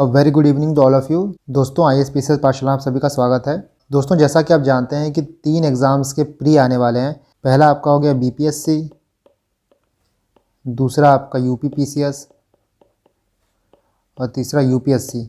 Very good evening to all of you. दोस्तों IAS पाठशाला आप सभी का स्वागत है। दोस्तों जैसा कि आप जानते हैं कि 3 एग्ज़ाम्स के प्री आने वाले हैं। पहला आपका हो गया BPSC, दूसरा आपका UPPCS और तीसरा UPSC।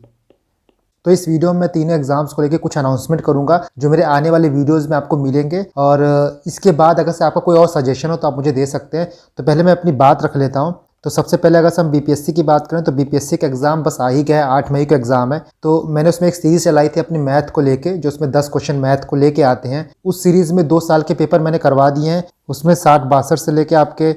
तो इस वीडियो में मैं तीनों एग्ज़ाम्स को लेकर कुछ अनाउंसमेंट करूंगा जो मेरे आने वाले वीडियोस में आपको मिलेंगे, और इसके बाद अगर से आपका कोई और सजेशन हो तो आप मुझे दे सकते हैं। तो पहले मैं अपनी बात रख लेता हूं। तो सबसे पहले अगर हम BPSC की बात करें तो BPSC का एग्ज़ाम बस आ ही गया है, 8 मई का एग्ज़ाम है। तो मैंने उसमें एक सीरीज़ चलाई थी अपनी मैथ को लेके, जो उसमें 10 क्वेश्चन मैथ को लेके आते हैं। उस सीरीज़ में 2 साल के पेपर मैंने करवा दिए हैं। उसमें 60-62 से लेके आपके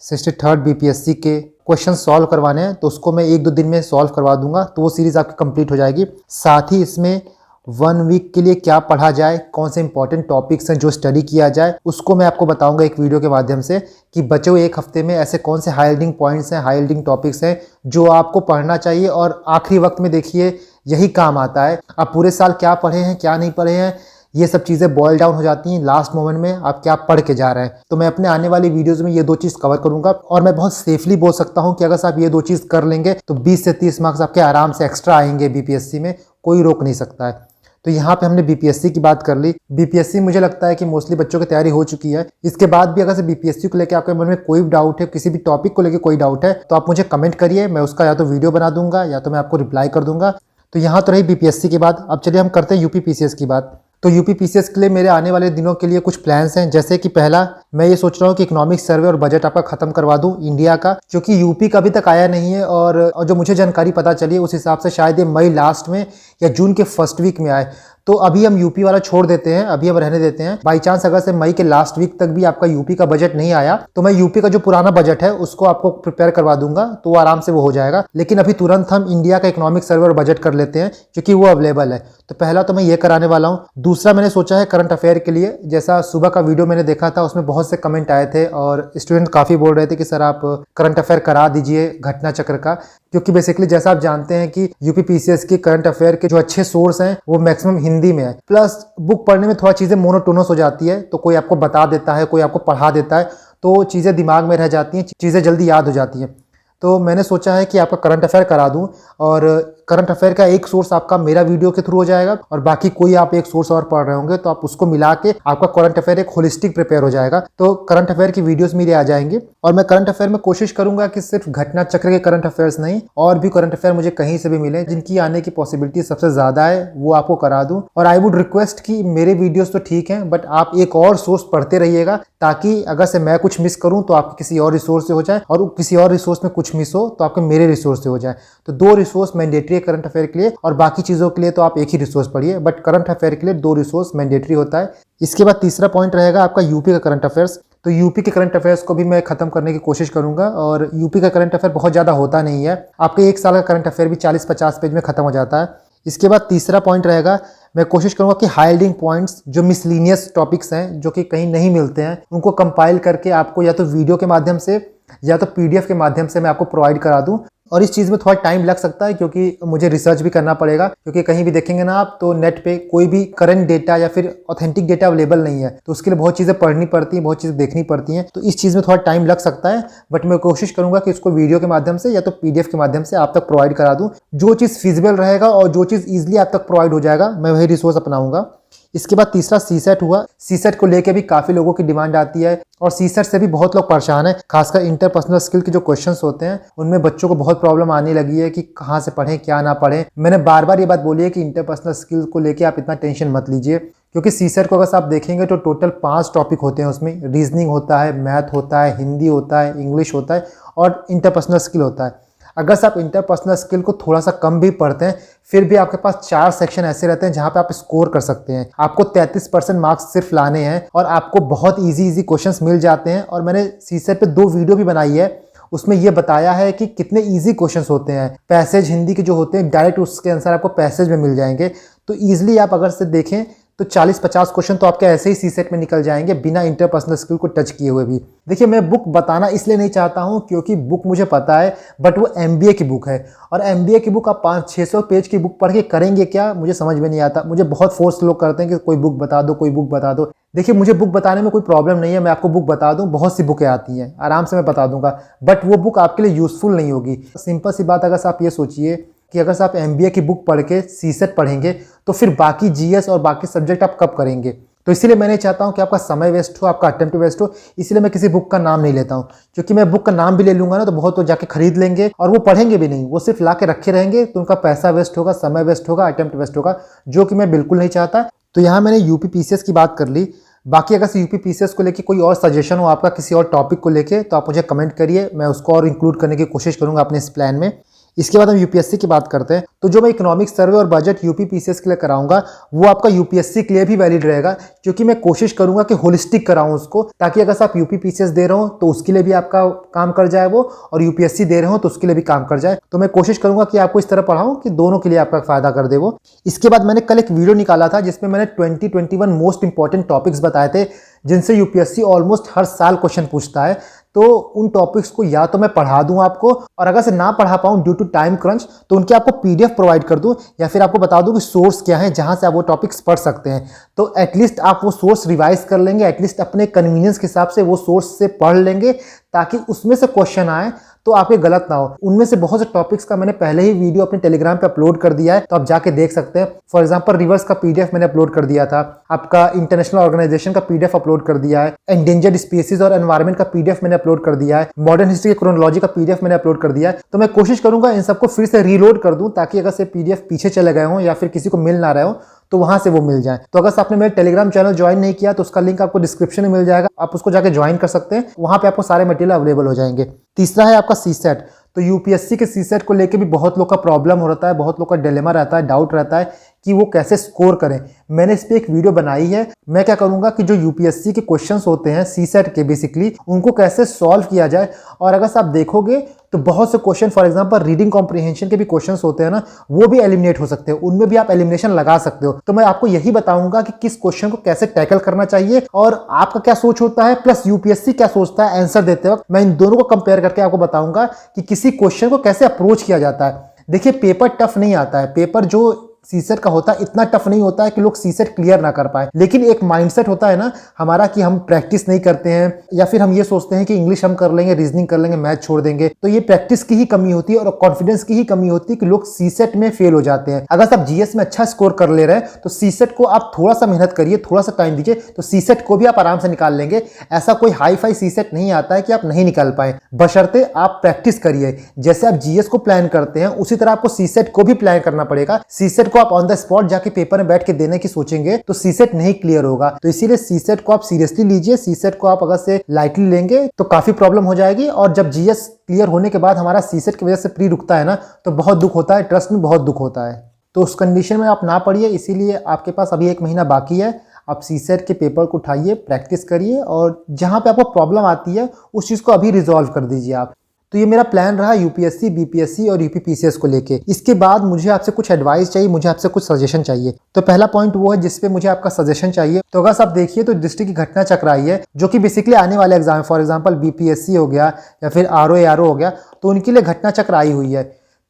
63rd BPSC के क्वेश्चन सॉल्व करवाने हैं, तो उसको मैं 1-2 दिन में सॉल्व करवा दूंगा, तो वो सीरीज़ आपकी कंप्लीट हो जाएगी। साथ ही इसमें 1 वीक के लिए क्या पढ़ा जाए, कौन से इंपॉर्टेंट टॉपिक्स हैं जो स्टडी किया जाए, उसको मैं आपको बताऊंगा एक वीडियो के माध्यम से कि बचे हुए 1 हफ्ते में ऐसे कौन से हाईलाइटिंग पॉइंट्स हैं, हाईलाइटिंग टॉपिक्स हैं जो आपको पढ़ना चाहिए। और आखिरी वक्त में देखिए यही काम आता है। आप पूरे साल क्या पढ़े हैं, क्या नहीं पढ़े हैं, ये सब चीज़ें बॉयल डाउन हो जाती हैं लास्ट मोमेंट में आप क्या पढ़ के जा रहे हैं। तो मैं अपने आने वाली वीडियोस में ये 2 चीज़ कवर करूंगा, और मैं बहुत सेफली बोल सकता हूं कि अगर आप ये 2 चीज़ कर लेंगे तो 20 से 30 मार्क्स आपके आराम से एक्स्ट्रा आएंगे BPSC में, कोई रोक नहीं सकता है। तो यहाँ पे हमने BPSC की बात कर ली। BPSC मुझे लगता है कि मोस्टली बच्चों की तैयारी हो चुकी है। इसके बाद भी अगर से BPSC को लेकर आपके मन में कोई डाउट है, किसी भी टॉपिक को लेकर कोई डाउट है, तो आप मुझे कमेंट करिए। मैं उसका या तो वीडियो बना दूंगा या तो मैं आपको रिप्लाई कर दूंगा। तो यहाँ तो रही BPSC की बात। अब चलिए हम करते हैं UPPCS की बात। तो UPPCS के लिए मेरे आने वाले दिनों के लिए कुछ प्लान्स हैं। जैसे कि पहला, मैं ये सोच रहा हूँ कि इकोनॉमिक सर्वे और बजट आपका खत्म करवा दूं इंडिया का, क्योंकि यूपी का अभी तक आया नहीं है। और जो मुझे जानकारी पता चली उस हिसाब से शायद ये मई लास्ट में या जून के फर्स्ट वीक में आए। तो अभी हम यूपी वाला छोड़ देते हैं, अभी हम रहने देते हैं। बाई चांस अगर से मई के लास्ट वीक तक भी आपका यूपी का बजट नहीं आया तो मैं यूपी का जो पुराना बजट है उसको आपको प्रिपेयर करवा दूंगा, तो वो आराम से वो हो जाएगा। लेकिन अभी तुरंत हम इंडिया का इकोनॉमिक सर्वे और बजट कर लेते हैं क्योंकि वो अवेलेबल है। तो पहला तो मैं ये कराने वाला हूँ। दूसरा मैंने सोचा है करंट अफेयर के लिए। जैसा सुबह का वीडियो मैंने देखा था उसमें बहुत से कमेंट आए थे और स्टूडेंट काफ़ी बोल रहे थे कि सर आप करंट अफेयर करा दीजिए घटना चक्र का, क्योंकि बेसिकली जैसा आप जानते हैं कि UPPCS की करंट अफेयर के जो अच्छे सोर्स हैं वो मैक्सिमम हिंदी में है। प्लस बुक पढ़ने में थोड़ा चीज़ें मोनोटोनस हो जाती है, तो कोई आपको बता देता है, कोई आपको पढ़ा देता है, तो चीज़ें दिमाग में रह जाती हैं, चीज़ें जल्दी याद हो जाती हैं। तो मैंने सोचा है कि आपका करंट अफेयर करा दूं, और करंट अफेयर का एक सोर्स आपका मेरा वीडियो के थ्रू हो जाएगा और बाकी कोई आप एक सोर्स और पढ़ रहे होंगे तो आप उसको मिला के आपका करंट अफेयर एक होलिस्टिक प्रिपेयर हो जाएगा। तो करंट अफेयर की वीडियोस मेरे आ जाएंगे, और मैं करंट अफेयर में कोशिश करूंगा कि सिर्फ घटना चक्र के करंट अफेयर्स नहीं, और भी करंट अफेयर मुझे कहीं से भी मिले जिनकी आने की पॉसिबिलिटी सबसे ज्यादा है वो आपको करा दूं। और आई वुड रिक्वेस्ट कि मेरे वीडियोस तो ठीक है बट आप एक और सोर्स पढ़ते रहिएगा, ताकि अगर से मैं कुछ मिस करूं तो आपके किसी और रिसोर्स से हो जाए, और किसी और रिसोर्स में कुछ मिस हो तो आपके मेरे रिसोर्स से हो जाए। तो 2 रिसोर्स मैंडेटरी है करंट अफेयर के लिए, और बाकी चीज़ों के लिए तो आप एक ही रिसोर्स पढ़िए, बट करंट अफेयर के लिए 2 रिसोर्स मैंडेटरी होता है। इसके बाद तीसरा पॉइंट रहेगा आपका यूपी का करंट अफेयर्स। तो यूपी के करंट अफेयर्स को भी मैं खत्म करने की कोशिश करूंगा, और यूपी का करंट अफेयर बहुत ज़्यादा होता नहीं है, आपके 1 साल का करंट अफेयर भी 40-50 पेज में खत्म हो जाता है। इसके बाद तीसरा पॉइंट रहेगा, मैं कोशिश करूंगा कि हाईलाइटिंग पॉइंट्स जो मिसलिनियस टॉपिक्स हैं जो कि कहीं नहीं मिलते हैं उनको कंपाइल करके आपको या तो वीडियो के माध्यम से या तो PDF के माध्यम से मैं आपको प्रोवाइड करा दूं। और इस चीज़ में थोड़ा टाइम लग सकता है क्योंकि मुझे रिसर्च भी करना पड़ेगा, क्योंकि कहीं भी देखेंगे ना आप तो नेट पे कोई भी करंट डेटा या फिर ऑथेंटिक डेटा अवेलेबल नहीं है, तो उसके लिए बहुत चीज़ें पढ़नी पड़ती हैं, बहुत चीज़ें देखनी पड़ती हैं। तो इस चीज़ में थोड़ा टाइम लग सकता है, बट मैं कोशिश करूंगा कि इसको वीडियो के माध्यम से या तो PDF के माध्यम से आप तक प्रोवाइड करा दूँ। जो चीज़ फिजिबल रहेगा और जो चीज़ ईजिली आप तक प्रोवाइड हो जाएगा मैं वही रिसोर्स अपनाऊंगा। इसके बाद तीसरा CSET हुआ। CSET को लेके भी काफ़ी लोगों की डिमांड आती है, और CSET से भी बहुत लोग परेशान हैं। खासकर इंटरपर्सनल स्किल के जो क्वेश्चंस होते हैं उनमें बच्चों को बहुत प्रॉब्लम आने लगी है कि कहाँ से पढ़ें क्या ना पढ़ें। मैंने बार बार ये बात बोली है कि इंटरपर्सनल स्किल को लेके आप इतना टेंशन मत लीजिए, क्योंकि CSET को अगर आप देखेंगे तो टोटल 5 टॉपिक होते हैं उसमें। रीजनिंग होता है, मैथ होता है, हिंदी होता है, इंग्लिश होता है और इंटरपर्सनल स्किल होता है। अगर से आप इंटरपर्सनल स्किल को थोड़ा सा कम भी पढ़ते हैं फिर भी आपके पास 4 सेक्शन ऐसे रहते हैं जहां पे आप स्कोर कर सकते हैं। आपको 33% मार्क्स सिर्फ लाने हैं और आपको बहुत इजी क्वेश्चंस मिल जाते हैं। और मैंने CSET पे 2 वीडियो भी बनाई है, उसमें यह बताया है कि कितने इजी क्वेश्चंस होते हैं। पैसेज हिंदी के जो होते हैं डायरेक्ट उसके आंसर आपको पैसेज में मिल जाएंगे। तो ईजिली आप अगर से देखें तो 40-50 क्वेश्चन तो आपके ऐसे ही CSET में निकल जाएंगे बिना इंटरपर्सनल स्किल को टच किए हुए भी। देखिए मैं बुक बताना इसलिए नहीं चाहता हूं क्योंकि बुक मुझे पता है, बट वो MBA की बुक है, और MBA की बुक आप 500-600 पेज की बुक पढ़ के करेंगे क्या, मुझे समझ में नहीं आता। मुझे बहुत फोर्स लोग करते हैं कि कोई बुक बता दो, कोई बुक बता दो। देखिए मुझे बुक बताने में कोई प्रॉब्लम नहीं है, मैं आपको बुक बता दूं, बहुत सी बुकें आती हैं, आराम से मैं बता दूंगा, बट वो बुक आपके लिए यूजफुल नहीं होगी। सिंपल सी बात, अगर आप ये सोचिए कि अगर से आप MBA की बुक पढ़ के CSET पढ़ेंगे तो फिर बाकी GS और बाकी सब्जेक्ट आप कब करेंगे। तो इसीलिए मैं नहीं चाहता हूं कि आपका समय वेस्ट हो, आपका अटेम्प्ट वेस्ट हो, इसीलिए मैं किसी बुक का नाम नहीं लेता हूं। क्योंकि मैं बुक का नाम भी ले लूंगा ना तो बहुत लोग जाके खरीद लेंगे और वो पढ़ेंगे भी नहीं, वो सिर्फ ला के रखे रहेंगे, तो उनका पैसा वेस्ट होगा, समय वेस्ट होगा, अटेम्प्ट वेस्ट होगा, जो कि मैं बिल्कुल नहीं चाहता। तो यहाँ मैंने UP PCS की बात कर ली। बाकी अगर UP PCS को लेके कोई और सजेशन हो आपका किसी और टॉपिक को लेके तो आप मुझे कमेंट करिए, मैं उसको और इंक्लूड करने की कोशिश करूंगा अपने इस प्लान में। इसके बाद हम UPSC की बात करते हैं। तो जो मैं इकोनॉमिक सर्वे और बजट UP PCS के लिए कराऊंगा वो आपका UPSC के लिए भी वैलिड रहेगा, क्योंकि मैं कोशिश करूंगा कि होलिस्टिक कराऊं उसको, ताकि अगर आप UP PCS दे रहे हो तो उसके लिए भी आपका काम कर जाए वो, और UPSC दे रहे हो तो उसके लिए भी काम कर जाए। तो मैं कोशिश करूंगा कि आपको इस तरह पढ़ाऊं कि दोनों के लिए आपका फायदा कर दे वो। इसके बाद मैंने कल एक वीडियो निकाला था जिसमें मैंने 2021 मोस्ट इंपॉर्टेंट टॉपिक्स बताए थे जिनसे UPSC ऑलमोस्ट हर साल क्वेश्चन पूछता है। तो उन टॉपिक्स को या तो मैं पढ़ा दूं आपको, और अगर से ना पढ़ा पाऊं ड्यू टू टाइम क्रंच तो उनके आपको PDF प्रोवाइड कर दूं, या फिर आपको बता दूं कि सोर्स क्या है जहां से आप वो टॉपिक्स पढ़ सकते हैं। तो एटलीस्ट आप वो सोर्स रिवाइज कर लेंगे, एटलीस्ट अपने कन्वीनियंस के हिसाब से वो सोर्स से पढ़ लेंगे, ताकि उसमें से क्वेश्चन आए तो आपके गलत ना हो। उनमें से बहुत से टॉपिक्स का मैंने पहले ही वीडियो अपने टेलीग्राम पे अपलोड कर दिया है, तो आप जाके देख सकते हैं। फॉर एग्जांपल रिवर्स का PDF मैंने अपलोड कर दिया था, आपका इंटरनेशनल ऑर्गेनाइजेशन का PDF अपलोड कर दिया है, एंडेंजर्ड स्पीसीज और एनवायरनमेंट का PDF मैंने अपलोड कर दिया है, मॉडर्न हिस्ट्री की क्रोनोलॉजी का PDF मैंने अपलोड कर दिया है। तो मैं कोशिश करूंगा इन सबको फिर से रीलोड कर दूं, ताकि अगर से PDF पीछे चले गए हों या फिर किसी को मिल ना रहे हो तो वहां से वो मिल जाए। तो अगर आपने मेरे टेलीग्राम चैनल ज्वाइन नहीं किया तो उसका लिंक आपको डिस्क्रिप्शन में मिल जाएगा, आप उसको जाके ज्वाइन कर सकते हैं, वहां पे आपको सारे मटेरियल अवेलेबल हो जाएंगे। तीसरा है आपका CSET। तो UPSC के CSET को लेके भी बहुत लोग का प्रॉब्लम हो रहता है, बहुत लोग का डिलेमा रहता है, डाउट रहता है कि वो कैसे स्कोर करें। मैंने इस पे एक वीडियो बनाई है। मैं क्या करूंगा कि जो UPSC के क्वेश्चंस होते हैं CSET के, बेसिकली उनको कैसे सॉल्व किया जाए। और अगर आप देखोगे तो बहुत से question, for example reading comprehension के भी क्वेश्चंस होते हैं ना, वो भी एलिमिनेट हो सकते हैं, उनमें भी आप एलिमिनेशन लगा सकते हो। तो मैं आपको यही बताऊंगा कि किस क्वेश्चन को कैसे टैकल करना चाहिए और आपका क्या सोच होता है, प्लस UPSC क्या सोचता है आंसर देते वक्त। मैं इन दोनों को कंपेयर करके आपको बताऊंगा कि किसी क्वेश्चन को कैसे अप्रोच किया जाता है। देखिए, पेपर टफ नहीं आता है, पेपर जो CSET का होता है इतना टफ नहीं होता है कि लोग CSET क्लियर ना कर पाए, लेकिन एक माइंडसेट होता है ना हमारा कि हम प्रैक्टिस नहीं करते हैं, या फिर हम ये सोचते हैं कि इंग्लिश हम कर लेंगे, रीजनिंग कर लेंगे, मैथ छोड़ देंगे। तो ये प्रैक्टिस की ही कमी होती है और कॉन्फिडेंस की ही कमी होती है कि लोग CSET में फेल हो जाते हैं। अगर आप GS में अच्छा स्कोर कर ले रहे हैं तो CSET को आप थोड़ा सा मेहनत करिए, थोड़ा सा टाइम दीजिए, तो CSET को भी आप आराम से निकाल लेंगे। ऐसा कोई हाई फाई CSET नहीं आता है कि आप नहीं निकाल पाए, बशर्ते आप प्रैक्टिस करिए। जैसे आप GS को प्लान करते हैं उसी तरह आपको CSET को भी प्लान करना पड़ेगा। CSET को आप ऑन द स्पॉट जाके पेपर में बैठ के देने की सोचेंगे तो CSET नहीं क्लियर होगा। तो इसीलिए CSET को आप सीरियसली लीजिए। CSET को आप अगर से लाइटली लेंगे तो काफी प्रॉब्लम हो जाएगी। और जब GS क्लियर होने के बाद हमारा CSET की वजह से प्री रुकता है ना, तो बहुत दुख होता है, ट्रस्ट में बहुत दुख होता है। तो उस कंडीशन में आप ना पढ़िए, इसीलिए आपके पास अभी 1 महीना बाकी है। आप CSET के पेपर को उठाइए, प्रैक्टिस करिए, और जहां पे आपको प्रॉब्लम आती है उस चीज को अभी रिजॉल्व कर दीजिए आप। तो ये मेरा प्लान रहा UPSC, BPSC और UP PCS को लेके। इसके बाद मुझे आपसे कुछ एडवाइस चाहिए, मुझे आपसे कुछ सजेशन चाहिए। तो पहला पॉइंट वो है जिसपे मुझे आपका सजेशन चाहिए। तो अगर आप देखिए तो डिस्ट्रिक्ट की घटना चक्र आई है, जो कि बेसिकली आने वाले एग्जाम, फॉर एग्जाम्पल BPSC हो गया या फिर RO ARO हो गया, तो उनके लिए घटना चक्र आई हुई है।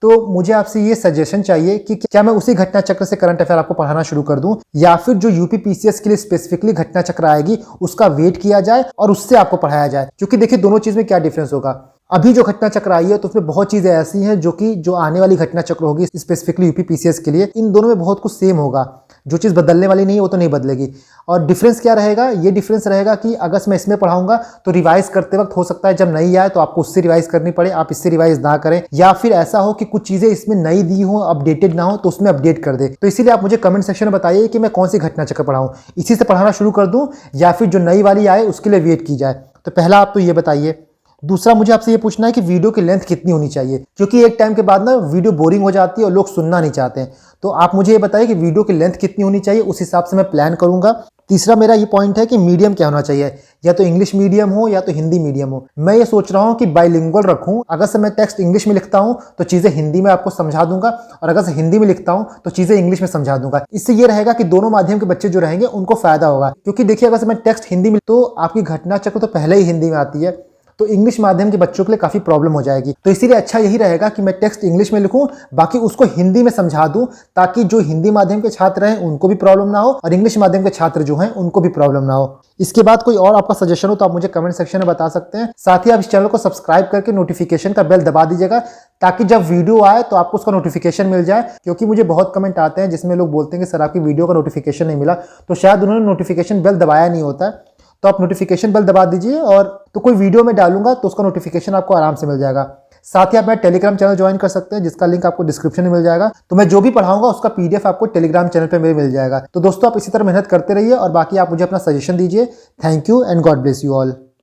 तो मुझे आपसे ये सजेशन चाहिए कि क्या मैं उसी घटना चक्र से करंट अफेयर आपको पढ़ाना शुरू कर दूं, या फिर जो UP PCS के लिए स्पेसिफिकली घटना चक्र आएगी उसका वेट किया जाए और उससे आपको पढ़ाया जाए। क्योंकि देखिए दोनों चीज में क्या डिफरेंस होगा। अभी जो घटना चक्र आई है तो उसमें बहुत चीजें ऐसी हैं जो आने वाली घटना चक्र होगी स्पेसिफिकली UP PCS के लिए, इन दोनों में बहुत कुछ सेम होगा। जो चीज बदलने वाली नहीं है वो तो नहीं बदलेगी। और डिफरेंस क्या रहेगा, ये डिफरेंस रहेगा कि अगर मैं इसमें पढ़ाऊंगा तो रिवाइज करते वक्त हो सकता है जब नई आए तो आपको उससे रिवाइज करनी पड़े, आप इससे रिवाइज ना करें, या फिर ऐसा हो कि कुछ चीजें इसमें नई दी हो, अपडेटेड ना हो, तो उसमें अपडेट कर दे। तो इसीलिए आप मुझे कमेंट सेक्शन में बताइए कि मैं कौन सी घटना चक्र पढ़ाऊं, इसी से पढ़ाना शुरू कर दूं या फिर जो नई वाली आए उसके लिए वेट की जाए। तो पहला आप तो ये बताइए। दूसरा मुझे आपसे ये पूछना है कि वीडियो की लेंथ कितनी होनी चाहिए, क्योंकि एक टाइम के बाद ना वीडियो बोरिंग हो जाती है और लोग सुनना नहीं चाहते हैं। तो आप मुझे ये बताइए कि वीडियो की लेंथ कितनी होनी चाहिए, उस हिसाब से मैं प्लान करूंगा। तीसरा मेरा ये पॉइंट है कि मीडियम क्या होना चाहिए, या तो इंग्लिश मीडियम हो या तो हिंदी मीडियम हो। मैं ये सोच रहा हूँ कि बाइलिंगुअल रखूँ। अगर से मैं टेक्स्ट इंग्लिश में लिखता हूँ तो चीजें हिंदी में आपको समझा दूंगा, और अगर से हिंदी में लिखता हूँ तो चीजें इंग्लिश में समझा दूंगा। इससे ये रहेगा कि दोनों माध्यम के बच्चे जो रहेंगे उनको फायदा होगा। क्योंकि देखिए अगर से मैं टेक्स्ट हिंदी में, तो आपकी घटना चक्र तो पहले ही हिंदी में आती है, तो इंग्लिश माध्यम के बच्चों के लिए काफ़ी प्रॉब्लम हो जाएगी। तो इसीलिए अच्छा यही रहेगा कि मैं टेक्स्ट इंग्लिश में लिखूँ, बाकी उसको हिंदी में समझा दूँ, ताकि जो हिंदी माध्यम के छात्र हैं उनको भी प्रॉब्लम ना हो और इंग्लिश माध्यम के छात्र जो हैं उनको भी प्रॉब्लम ना हो। इसके बाद कोई और आपका सजेशन हो तो आप मुझे कमेंट सेक्शन में बता सकते हैं। साथ ही आप इस चैनल को सब्सक्राइब करके नोटिफिकेशन का बेल दबा दीजिएगा, ताकि जब वीडियो आए तो आपको उसका नोटिफिकेशन मिल जाए। क्योंकि मुझे बहुत कमेंट आते हैं जिसमें लोग बोलते हैं कि सर आपकी वीडियो का नोटिफिकेशन नहीं मिला, तो शायद उन्होंने नोटिफिकेशन बेल दबाया नहीं होता है। तो आप नोटिफिकेशन बेल दबा दीजिए, और तो कोई वीडियो में डालूंगा तो उसका नोटिफिकेशन आपको आराम से मिल जाएगा। साथ ही आप मेरा टेलीग्राम चैनल ज्वाइन कर सकते हैं, जिसका लिंक आपको डिस्क्रिप्शन में मिल जाएगा। तो मैं जो भी पढ़ाऊंगा उसका PDF आपको टेलीग्राम चैनल पे मेरे मिल जाएगा। तो दोस्तों आप इसी तरह मेहनत करते रहिए, और बाकी आप मुझे अपना सजेशन दीजिए। Thank you and God bless you all.